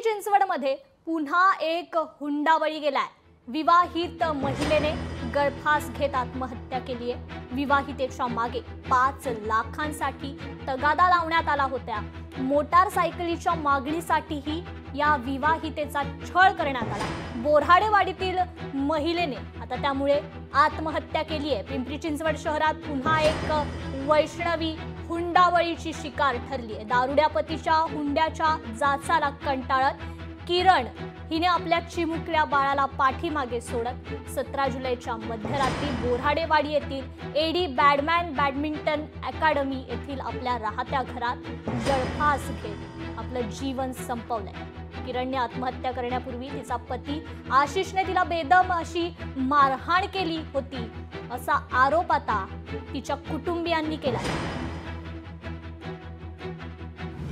चिंचवडमध्ये पुन्हा एक हुंडाबळी गेलाय। विवाहित महिलेने गळफास घेत आत्महत्या केली आहे। विवाहितेच्या मागे 5 लाखांसाठी तगादा लावण्यात आला होता। मोटारसायकलीच्या मागणीसाठीही या विवाहितेचा छळ करण्यात आला। बोऱ्हाडेवाडीतील महिलेने आता त्यामुळे आत्महत्या केली आहे। पिंपरी चिंचवड शहरात पुन्हा एक वैष्णवी हुंडाबळीची शिकार ठरली आहे। दारुड्या पतीच्या हुंड्याच्या जाचाला कंटाळत किरण हिने आपल्या चिमुकल्या बाळाला पाठीमागे सोडत 17 जुलैच्या मध्यरात्री बोऱ्हाडेवाडी येथील एडी बॅडमिंटन अकादमी येथील आपल्या राहत्या घरात गळफास घेत आपलं जीवन संपवलंय। किरणने आत्महत्या करण्यापूर्वी तिचा पती आशिषने तिला बेदम अशी मारहाण केली होती असा आरोप आता तिच्या कुटुंबियांनी केला।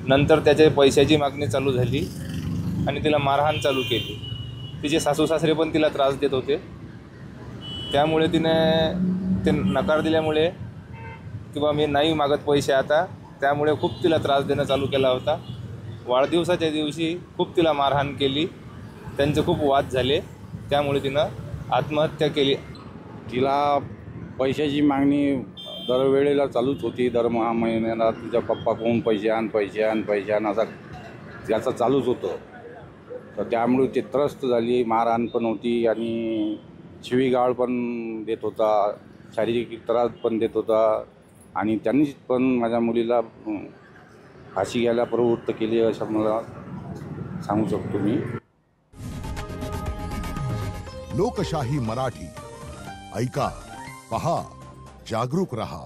नंतर त्याच्या पैशाची मागणी चालू झाली आणि तिला मारहाण चालू केली। तिचे सासू सासरे पण तिला त्रास देत होते। त्यामुळे तिने ते नकार दिल्यामुळे किंवा मी नाही मागत पैसे आता, त्यामुळे खूप तिला त्रास देणं चालू केला होता। वाढदिवसाच्या दिवशी खूप तिला मारहाण केली, त्यांचे खूप वाद झाले, त्यामुळे तिनं आत्महत्या केली। तिला पैशाची मागणी दरवेळेला चालूच होती। दर महिन्याला तुझ्या पप्पाकडून पैसे आण असा त्याचं चालूच होतं। तर त्यामुळे ते त्रस्त झाली, मारहाण पण होती आणि शिवीगाळ पण देत होता, शारीरिक त्रास पण देत होता आणि त्यांनीच पण माझ्या मुलीला फाशी घ्यायला प्रवृत्त केली असं मला सांगू शकतो मी। लोकशाही मराठी ऐका, पहा, जागरूक रहा।